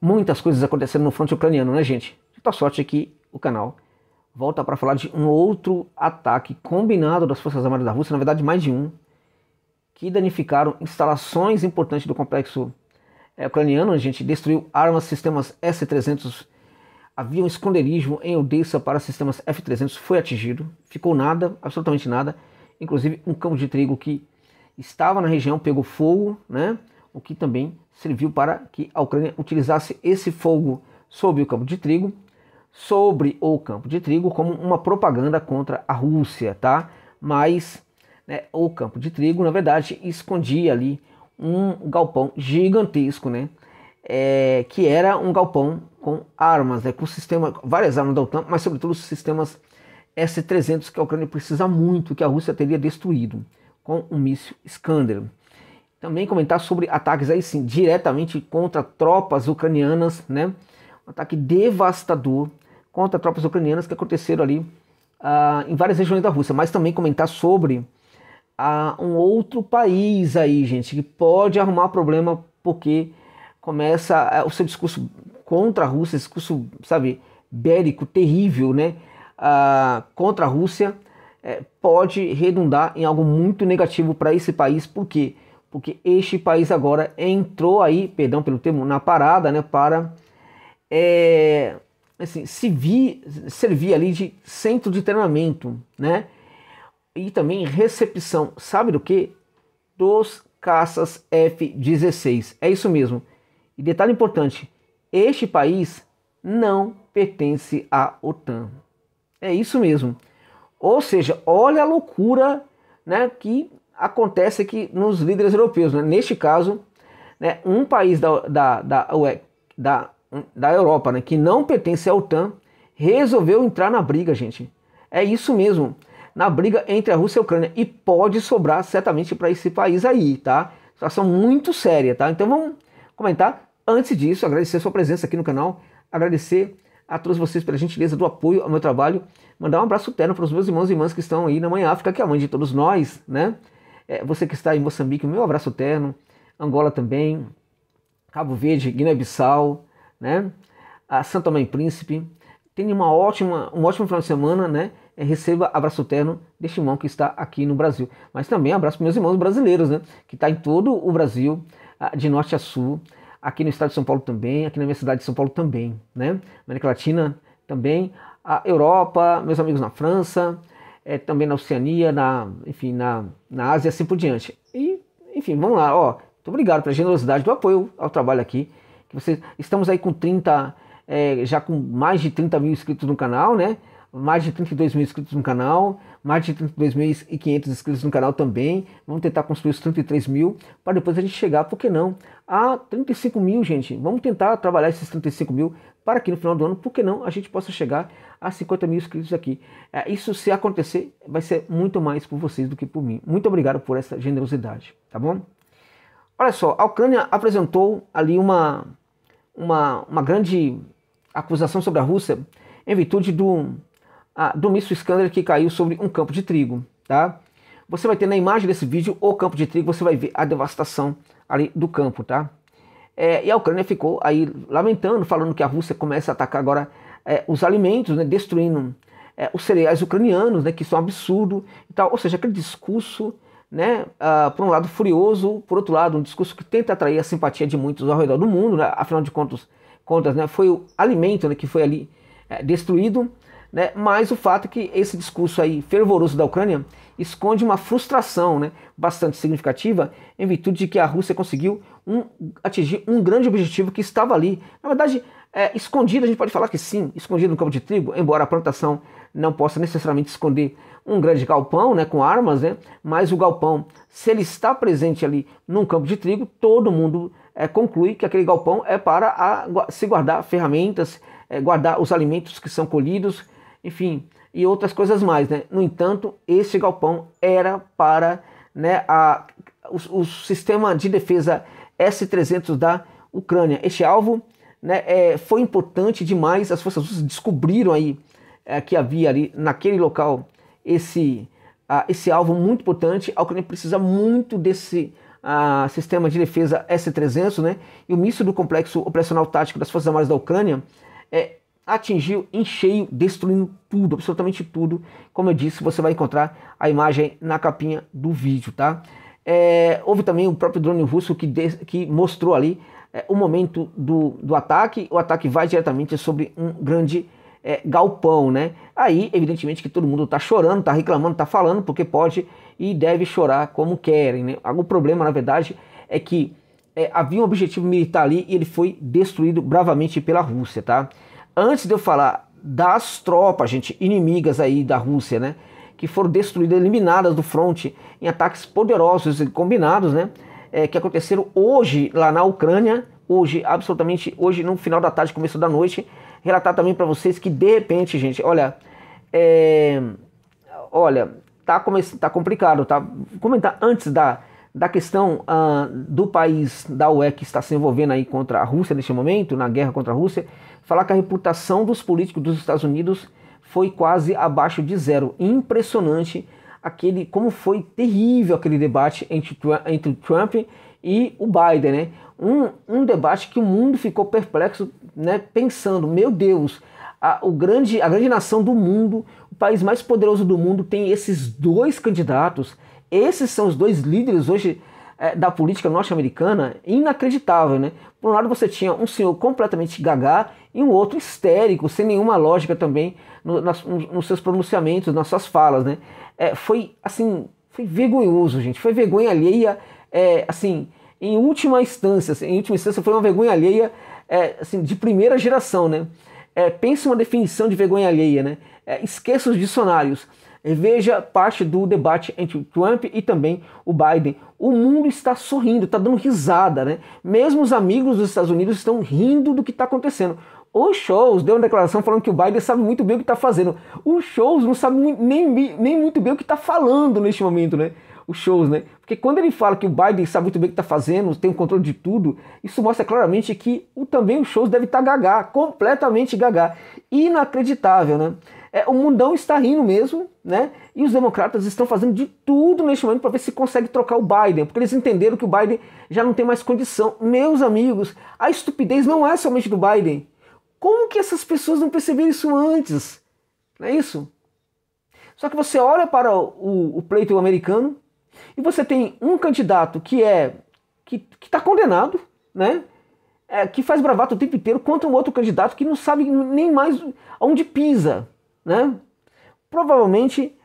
Muitas coisas acontecendo no fronte ucraniano, né, gente? De tal sorte que o canal volta para falar de um outro ataque combinado das Forças Armadas da Rússia, na verdade mais de um, que danificaram instalações importantes do complexo ucraniano. A gente destruiu armas, sistemas S-300, havia um esconderijo em Odessa para sistemas F-300, foi atingido, ficou nada, absolutamente nada, inclusive um campo de trigo que estava na região pegou fogo, né? O que também serviu para que a Ucrânia utilizasse esse fogo sobre o campo de trigo, como uma propaganda contra a Rússia, tá? Mas, né, o campo de trigo, na verdade, escondia ali um galpão gigantesco, né? Que era um galpão com armas, né? Com várias armas da OTAN, mas sobretudo os sistemas S-300 que a Ucrânia precisa muito, que a Rússia teria destruído com o míssil Iskander. Também comentar sobre ataques aí sim, diretamente contra tropas ucranianas, né? Um ataque devastador contra tropas ucranianas que aconteceram ali em várias regiões da Rússia. Mas também comentar sobre um outro país aí, gente, que pode arrumar problema porque começa o seu discurso contra a Rússia, esse discurso, sabe, bélico, terrível, né? Contra a Rússia, pode redundar em algo muito negativo para esse país. Por quê? Porque este país agora entrou aí, perdão pelo termo, na parada, né, para assim, servir ali de centro de treinamento, né, e também recepção, sabe do que? Dos caças F-16. É isso mesmo. E detalhe importante, este país não pertence à OTAN. É isso mesmo. Ou seja, olha a loucura, né, que acontece aqui nos líderes europeus, né? Neste caso, né, um país da Europa, né, que não pertence à OTAN, resolveu entrar na briga, gente. É isso mesmo, na briga entre a Rússia e a Ucrânia. E pode sobrar certamente para esse país aí, tá? Situação muito séria, tá? Então vamos comentar. Antes disso, agradecer a sua presença aqui no canal, agradecer a todos vocês pela gentileza do apoio ao meu trabalho, mandar um abraço terno para os meus irmãos e irmãs que estão aí na Mãe África, que é a mãe de todos nós, né? Você que está em Moçambique, o meu abraço terno, Angola também, Cabo Verde, Guiné-Bissau, né? A São Tomé e Príncipe. Tenha um ótimo final de semana, né? Receba abraço terno deste irmão que está aqui no Brasil. Mas também abraço para meus irmãos brasileiros, né? Que está em todo o Brasil, de norte a sul, aqui no estado de São Paulo também, aqui na minha cidade de São Paulo também, né? América Latina também, a Europa, meus amigos na França, também na Oceania, enfim, na Ásia, assim por diante. E, enfim, vamos lá, ó. Muito obrigado pela generosidade do apoio ao trabalho aqui. Estamos aí com já com mais de 30 mil inscritos no canal, né? Mais de 32 mil inscritos no canal, mais de 32.500 inscritos no canal também. Vamos tentar construir os 33 mil para depois a gente chegar, por que não, a 35 mil, gente. Vamos tentar trabalhar esses 35 mil para que no final do ano, por que não, a gente possa chegar a 50 mil inscritos aqui. Isso, se acontecer, vai ser muito mais por vocês do que por mim. Muito obrigado por essa generosidade, tá bom? Olha só, a Ucrânia apresentou ali uma grande acusação sobre a Rússia em virtude do míssil Iskander que caiu sobre um campo de trigo, tá? Você vai ter na imagem desse vídeo o campo de trigo, você vai ver a devastação ali do campo, tá? E a Ucrânia ficou aí lamentando, falando que a Rússia começa a atacar agora os alimentos, né, destruindo os cereais ucranianos, né, que isso é um absurdo e tal. Ou seja, aquele discurso, né, por um lado furioso, por outro lado um discurso que tenta atrair a simpatia de muitos ao redor do mundo, né? Afinal de contas, né, foi o alimento, né, que foi ali destruído, né? Mas o fato é que esse discurso aí fervoroso da Ucrânia esconde uma frustração, né, bastante significativa em virtude de que a Rússia conseguiu atingir um grande objetivo que estava ali, na verdade, escondido. A gente pode falar que sim, escondido no campo de trigo, embora a plantação não possa necessariamente esconder um grande galpão, né, com armas, né, mas o galpão, se ele está presente ali num campo de trigo, todo mundo conclui que aquele galpão é para se guardar ferramentas, guardar os alimentos que são colhidos, enfim, e outras coisas mais, né? No entanto, esse galpão era para, né, o sistema de defesa S-300 da Ucrânia. Este alvo, né, foi importante demais. As forças russas descobriram aí que havia ali naquele local esse alvo muito importante. A Ucrânia precisa muito desse sistema de defesa S-300, né, e o míssil do complexo operacional tático das Forças Armadas da Ucrânia atingiu em cheio, destruindo tudo, absolutamente tudo. Como eu disse, você vai encontrar a imagem na capinha do vídeo, tá? Houve também o próprio drone russo que mostrou ali o momento do ataque. O ataque vai diretamente sobre um grande galpão, né? Aí, evidentemente, que todo mundo tá chorando, tá reclamando, tá falando, porque pode e deve chorar como querem, né? O problema, na verdade, é que havia um objetivo militar ali e ele foi destruído bravamente pela Rússia, tá? Antes de eu falar das tropas, gente, inimigas aí da Rússia, né, que foram destruídas, eliminadas do fronte em ataques poderosos e combinados, né, que aconteceram hoje lá na Ucrânia, hoje, absolutamente hoje, no final da tarde, começo da noite, relatar também para vocês que de repente, gente, olha, tá complicado, tá? Vou comentar antes da questão do país da UE que está se envolvendo aí contra a Rússia neste momento, na guerra contra a Rússia, falar que a reputação dos políticos dos Estados Unidos foi quase abaixo de zero. Impressionante como foi terrível aquele debate entre Trump e o Biden, né? Um debate que o mundo ficou perplexo, né? Pensando, meu Deus, a grande nação do mundo, o país mais poderoso do mundo tem esses dois candidatos. Esses são os dois líderes hoje da política norte-americana, inacreditável, né? Por um lado você tinha um senhor completamente gaga e um outro histérico, sem nenhuma lógica também nos seus pronunciamentos, nas suas falas, né? Foi assim, foi vergonhoso, gente, foi vergonha alheia, assim, em última instância foi uma vergonha alheia, assim, de primeira geração, né? Pense uma definição de vergonha alheia, né? Esqueça os dicionários. Veja parte do debate entre o Trump e também o Biden. O mundo está sorrindo, está dando risada, né? Mesmo os amigos dos Estados Unidos estão rindo do que está acontecendo. O Scholz deu uma declaração falando que o Biden sabe muito bem o que está fazendo. O Scholz não sabe nem muito bem o que está falando neste momento, né? O Scholz, né? Porque quando ele fala que o Biden sabe muito bem o que está fazendo, tem o controle de tudo, isso mostra claramente que também o Scholz deve estar gaga, completamente gaga. Inacreditável, né? O mundão está rindo mesmo, né? E os democratas estão fazendo de tudo neste momento para ver se consegue trocar o Biden, porque eles entenderam que o Biden já não tem mais condição. Meus amigos, a estupidez não é somente do Biden. Como que essas pessoas não perceberam isso antes? Não é isso? Só que você olha para o pleito americano e você tem um candidato que está condenado, né? Que faz bravata o tempo inteiro contra um outro candidato que não sabe nem mais aonde pisa, né? Provavelmente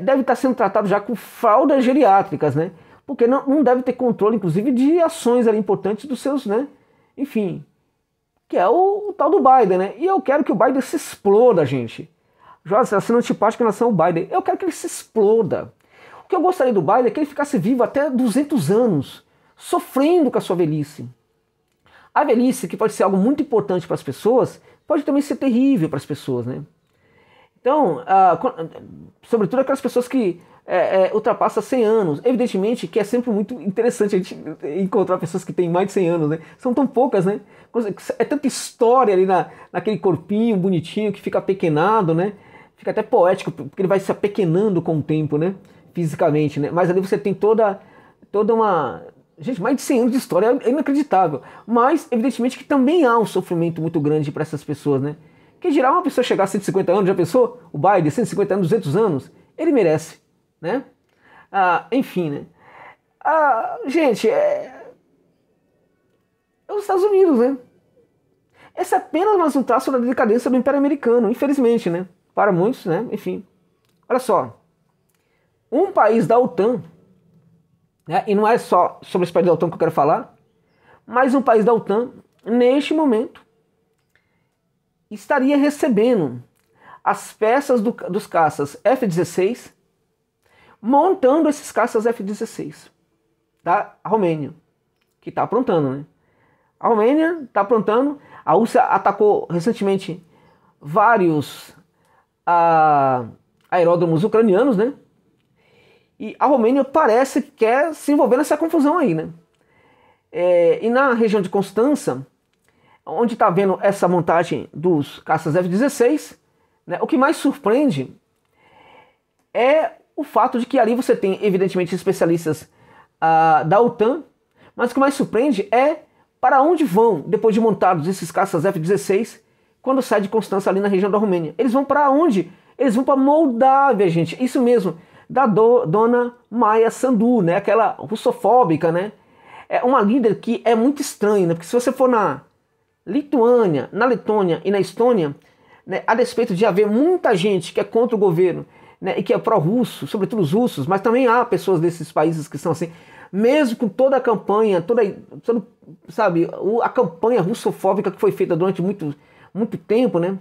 deve estar sendo tratado já com fraldas geriátricas, né? Porque não deve ter controle, inclusive, de ações ali importantes dos seus, né? Enfim, que é o tal do Biden, né? E eu quero que o Biden se exploda, gente. Jorge, você está sendo antipático em relação ao Biden. Eu quero que ele se exploda. O que eu gostaria do Biden é que ele ficasse vivo até 200 anos, sofrendo com a sua velhice. A velhice, que pode ser algo muito importante para as pessoas, pode também ser terrível para as pessoas, né? Então, sobretudo aquelas pessoas que ultrapassam 100 anos. Evidentemente que é sempre muito interessante a gente encontrar pessoas que têm mais de 100 anos, né? São tão poucas, né? É tanta história ali naquele corpinho bonitinho que fica apequenado, né? Fica até poético, porque ele vai se apequenando com o tempo, né? Fisicamente, né? Mas ali você tem toda uma... Gente, mais de 100 anos de história é inacreditável. Mas, evidentemente, que também há um sofrimento muito grande para essas pessoas, né? Que dirá uma pessoa chegar a 150 anos, já pensou? O Biden, 150 anos, 200 anos? Ele merece, né? Enfim, né? Gente, os Estados Unidos, né? Esse é apenas mais um traço da decadência do Império Americano, infelizmente, né? Para muitos, né? Enfim. Olha só. Um país da OTAN, né? E não é só sobre esse país da OTAN que eu quero falar, mas um país da OTAN, neste momento, estaria recebendo as peças dos caças F-16, montando esses caças F-16 da Romênia, que está aprontando, né? A Romênia está aprontando. A Rússia atacou recentemente vários aeródromos ucranianos, né? E a Romênia parece que quer se envolver nessa confusão aí, né? E na região de Constança, onde está vendo essa montagem dos caças F-16, né, o que mais surpreende é o fato de que ali você tem, evidentemente, especialistas da OTAN, mas o que mais surpreende é para onde vão, depois de montados esses caças F-16, quando sai de Constança ali na região da Romênia. Eles vão para onde? Eles vão para Moldávia, gente. Isso mesmo, da dona Maia Sandu, né? Aquela russofóbica, né? É uma líder que é muito estranha, né? Porque se você for na Lituânia, na Letônia e na Estônia, né, a despeito de haver muita gente que é contra o governo, né, e que é pró-russo, sobretudo os russos, mas também há pessoas desses países que são assim, mesmo com toda a campanha, sabe, a campanha russofóbica que foi feita durante muito tempo, né,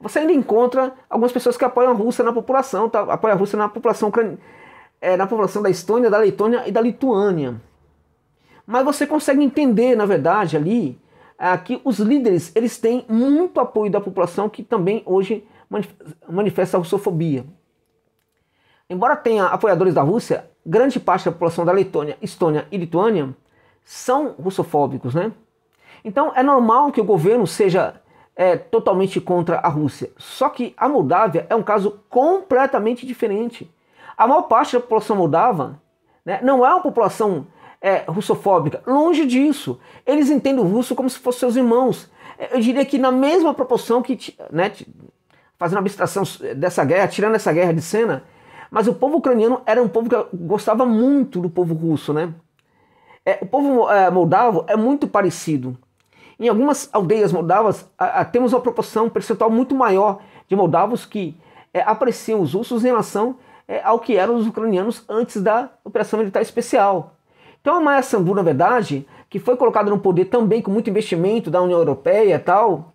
você ainda encontra algumas pessoas que apoiam a Rússia na população, tá? Apoiam a Rússia na população na população da Estônia, da Letônia e da Lituânia. Mas você consegue entender, na verdade, ali, que os líderes eles têm muito apoio da população que também hoje manifesta a russofobia. Embora tenha apoiadores da Rússia, grande parte da população da Letônia, Estônia e Lituânia são russofóbicos, né? Então é normal que o governo seja totalmente contra a Rússia. Só que a Moldávia é um caso completamente diferente. A maior parte da população moldava, né, não é uma população russofóbica, longe disso. Eles entendem o russo como se fossem seus irmãos. Eu diria que na mesma proporção que, né, fazendo abstração dessa guerra, tirando essa guerra de cena, mas o povo ucraniano era um povo que gostava muito do povo russo, né? O povo moldavo é muito parecido. Em algumas aldeias moldavas temos uma proporção percentual muito maior de moldavos que apreciam os russos em relação ao que eram os ucranianos antes da operação militar especial. Então a Maia Sandu, na verdade, que foi colocada no poder também com muito investimento da União Europeia e tal,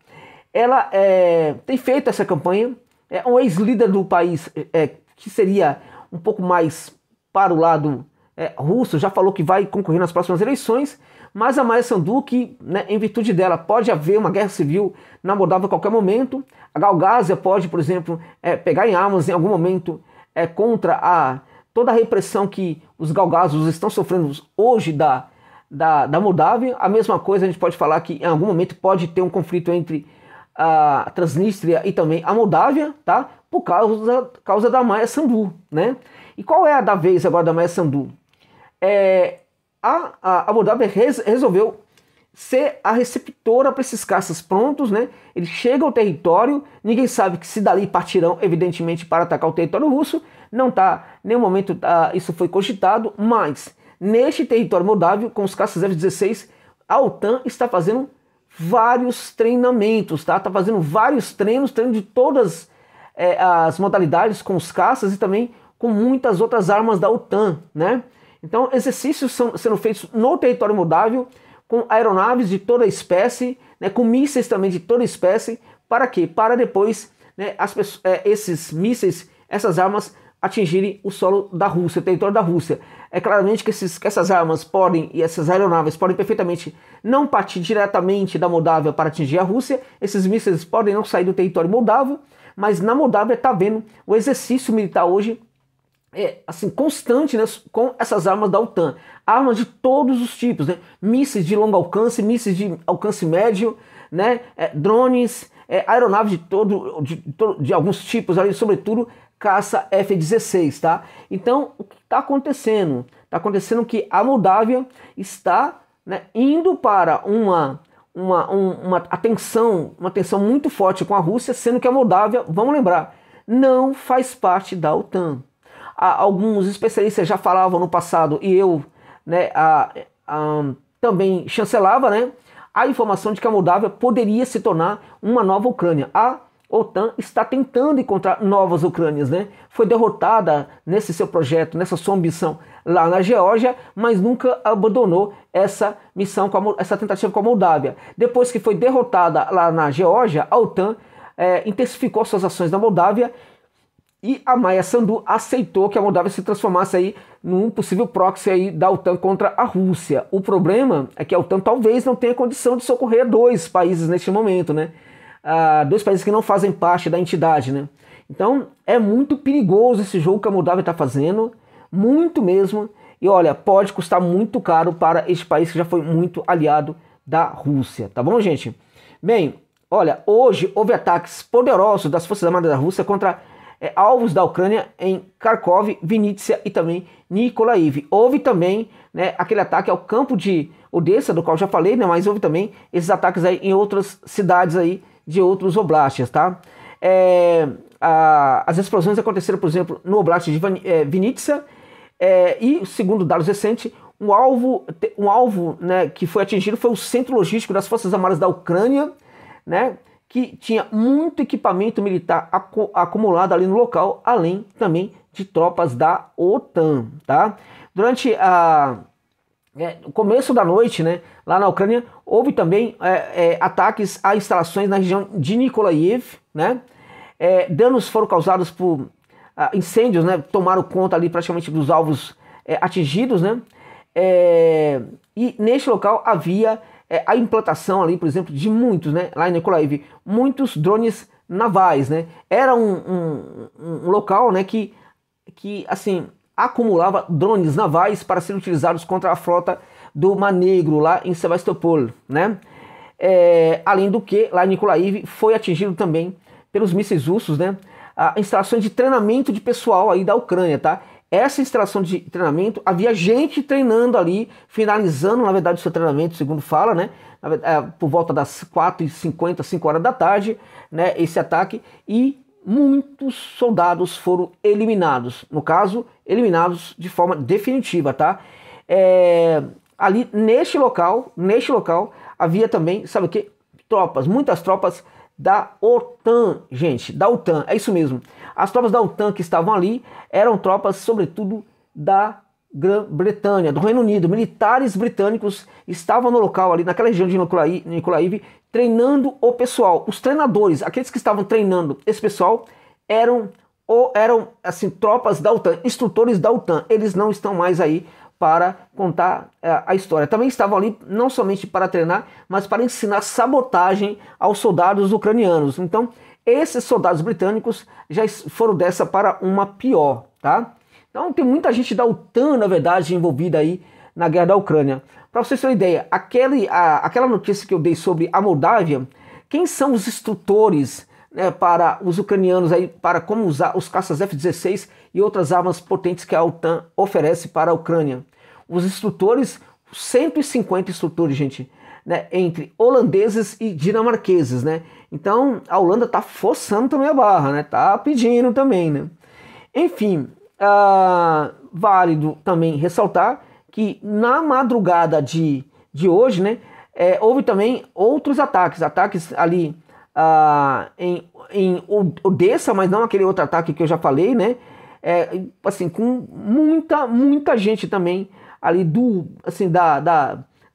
ela tem feito essa campanha. É um ex-líder do país que seria um pouco mais para o lado russo, já falou que vai concorrer nas próximas eleições, mas a Maia Sandu, que, né, em virtude dela pode haver uma guerra civil na Moldávia a qualquer momento, a Gaugásia pode, por exemplo, pegar em armas em algum momento contra toda a repressão que os gaugásios estão sofrendo hoje da Moldávia. A mesma coisa a gente pode falar que em algum momento pode ter um conflito entre a Transnistria e também a Moldávia, tá? Por causa da Maia Sandu, né? E qual é a da vez agora da Maia Sandu? A Moldávia resolveu ser a receptora para esses caças prontos, né? Eles chegam ao território, ninguém sabe que se dali partirão, evidentemente, para atacar o território russo. Não está, em nenhum momento isso foi cogitado, mas neste território moldávio, com os caças F-16, a OTAN está fazendo vários treinamentos, tá? Está fazendo vários treinos de todas as modalidades com os caças e também com muitas outras armas da OTAN, né? Então, exercícios sendo feitos no território moldávio, com aeronaves de toda espécie, né, com mísseis também de toda espécie. Para quê? Para depois, né, esses mísseis, essas armas atingirem o solo da Rússia, o território da Rússia. É claramente que essas armas podem, e essas aeronaves podem perfeitamente não partir diretamente da Moldávia para atingir a Rússia. Esses mísseis podem não sair do território moldávio, mas na Moldávia está vendo o exercício militar hoje assim, constante, né, com essas armas da OTAN. Armas de todos os tipos, né? Mísseis de longo alcance, mísseis de alcance médio, né? Drones, aeronaves de alguns tipos, ali, sobretudo caça F-16, tá? Então, o que está acontecendo? Está acontecendo que a Moldávia está, né, indo para uma tensão muito forte com a Rússia, sendo que a Moldávia, vamos lembrar, não faz parte da OTAN. Alguns especialistas já falavam no passado, e eu, né, também chancelava, né, a informação de que a Moldávia poderia se tornar uma nova Ucrânia. A OTAN está tentando encontrar novas Ucrânias, né? Foi derrotada nesse seu projeto, nessa sua ambição lá na Geórgia, mas nunca abandonou essa missão, essa tentativa com a Moldávia. Depois que foi derrotada lá na Geórgia, a OTAN intensificou suas ações na Moldávia. E a Maia Sandu aceitou que a Moldávia se transformasse aí num possível proxy aí da OTAN contra a Rússia. O problema é que a OTAN talvez não tenha condição de socorrer dois países neste momento, né? Dois países que não fazem parte da entidade, né? Então é muito perigoso esse jogo que a Moldávia está fazendo, muito mesmo. E olha, pode custar muito caro para este país que já foi muito aliado da Rússia, tá bom, gente? Bem, olha, hoje houve ataques poderosos das Forças Armadas da Rússia contra alvos da Ucrânia em Kharkov, Vinnytsia e também Mykolaiv. Houve também, né, aquele ataque ao campo de Odessa, do qual já falei, né, mas houve também esses ataques aí em outras cidades aí de outros oblastes, tá? As explosões aconteceram, por exemplo, no oblast de Vinnytsia, e segundo dados recentes, um alvo, né, que foi atingido foi o centro logístico das Forças Armadas da Ucrânia, né, que tinha muito equipamento militar acumulado ali no local, além também de tropas da OTAN, tá? Durante o começo da noite, né, lá na Ucrânia, houve também ataques a instalações na região de Mykolaiv, né? Danos foram causados por incêndios, né? Tomaram conta ali praticamente dos alvos atingidos, né? E neste local havia a implantação ali, por exemplo, de muitos, né? Lá em Mykolaiv, muitos drones navais, né? Era um local, né, que assim acumulava drones navais para serem utilizados contra a frota do Mar Negro lá em Sevastopol, né? Além do que, lá em Mykolaiv foi atingido também pelos mísseis russos, né, instalações de treinamento de pessoal aí da Ucrânia, tá? Essa instalação de treinamento, havia gente treinando ali, finalizando, na verdade, o seu treinamento, segundo fala, né, por volta das 4h50, 5 horas da tarde, né, esse ataque, e muitos soldados foram eliminados, no caso, eliminados de forma definitiva, tá? Ali neste local, havia também, sabe o que? Muitas tropas da OTAN, gente, da OTAN, é isso mesmo. As tropas da OTAN que estavam ali eram tropas, sobretudo, da Grã-Bretanha, do Reino Unido. Militares britânicos estavam no local ali, naquela região de Mykolaiv, treinando o pessoal. Os treinadores, aqueles que estavam treinando esse pessoal, eram assim, tropas da OTAN, instrutores da OTAN. Eles não estão mais aí para contar a história. Também estavam ali não somente para treinar, mas para ensinar sabotagem aos soldados ucranianos. Então, esses soldados britânicos já foram dessa para uma pior, tá? Então, tem muita gente da OTAN, na verdade, envolvida aí na guerra da Ucrânia. Para vocês terem uma ideia, aquela notícia que eu dei sobre a Moldávia, quem são os instrutores, né, para os ucranianos aí, para como usar os caças F-16 e outras armas potentes que a OTAN oferece para a Ucrânia? Os instrutores, 150 instrutores, gente, né, entre holandeses e dinamarqueses, né? Então a Holanda tá forçando também a barra, né? Tá pedindo também, né? Enfim, válido também ressaltar que na madrugada de hoje, né, houve também outros ataques ali em Odessa, mas não aquele outro ataque que eu já falei, né? Assim, com muita gente também ali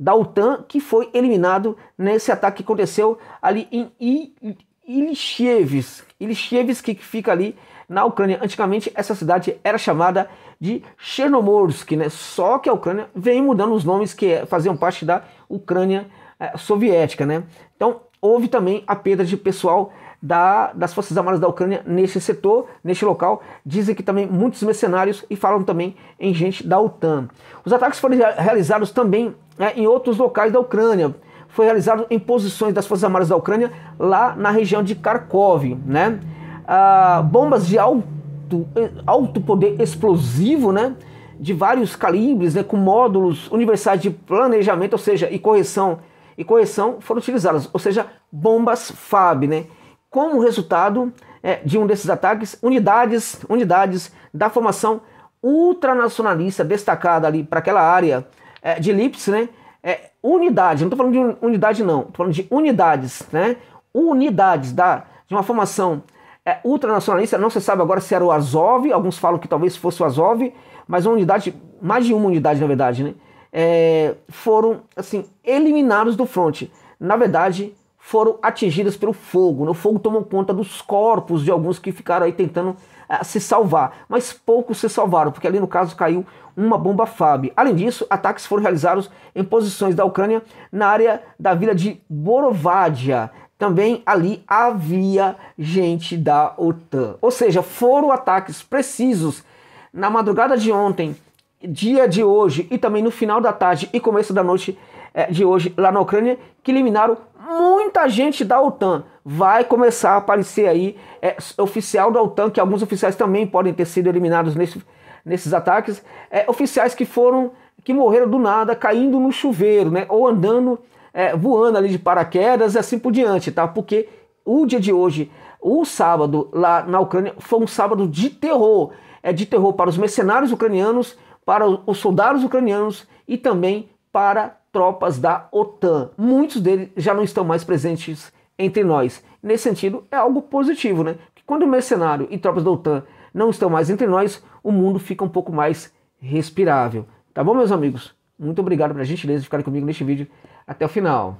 da OTAN que foi eliminado nesse ataque que aconteceu ali em Ilishevsk, que fica ali na Ucrânia. Antigamente essa cidade era chamada de Chernomorsk, né? Só que a Ucrânia vem mudando os nomes que faziam parte da Ucrânia soviética, né? Então houve também a perda de pessoal das Forças Armadas da Ucrânia nesse setor, neste local. Dizem que também muitos mercenários, e falam também em gente da OTAN. Os ataques foram realizados também em outros locais da Ucrânia. Foi realizado em posições das Forças Armadas da Ucrânia lá na região de Kharkov, né? Bombas de alto poder explosivo, né, de vários calibres, né, com módulos universais de planejamento, ou seja, e correção foram utilizadas, ou seja, bombas FAB, né? Como resultado de um desses ataques, unidades da formação ultranacionalista destacada ali para aquela área de Lipsk, né? Não estou falando de unidade não, estou falando de unidades, né? Unidades de uma formação ultranacionalista, não se sabe agora se era o Azov, alguns falam que talvez fosse o Azov, mas uma unidade, mais de uma unidade na verdade, né? Foram assim eliminados do fronte. Na verdade, foram atingidas pelo fogo, né? O fogo tomou conta dos corpos de alguns que ficaram aí tentando se salvar, mas poucos se salvaram, porque ali no caso caiu uma bomba FAB. Além disso, ataques foram realizados em posições da Ucrânia na área da vila de Borovadia. Também ali havia gente da OTAN. Ou seja, foram ataques precisos na madrugada de ontem, dia de hoje, e também no final da tarde e começo da noite de hoje lá na Ucrânia, que eliminaram muita gente da OTAN. vai começar a aparecer aí oficial da OTAN, que alguns oficiais também podem ter sido eliminados nesses ataques, oficiais que morreram do nada, caindo no chuveiro, né? Ou andando, voando ali de paraquedas e assim por diante, tá? Porque o dia de hoje, o sábado lá na Ucrânia, foi um sábado de terror. De terror para os mercenários ucranianos, para os soldados ucranianos e também para tropas da OTAN. Muitos deles já não estão mais presentes entre nós. Nesse sentido, é algo positivo, né? Porque quando o mercenário e tropas da OTAN não estão mais entre nós, o mundo fica um pouco mais respirável. Tá bom, meus amigos? Muito obrigado pela gentileza de ficarem comigo neste vídeo até o final.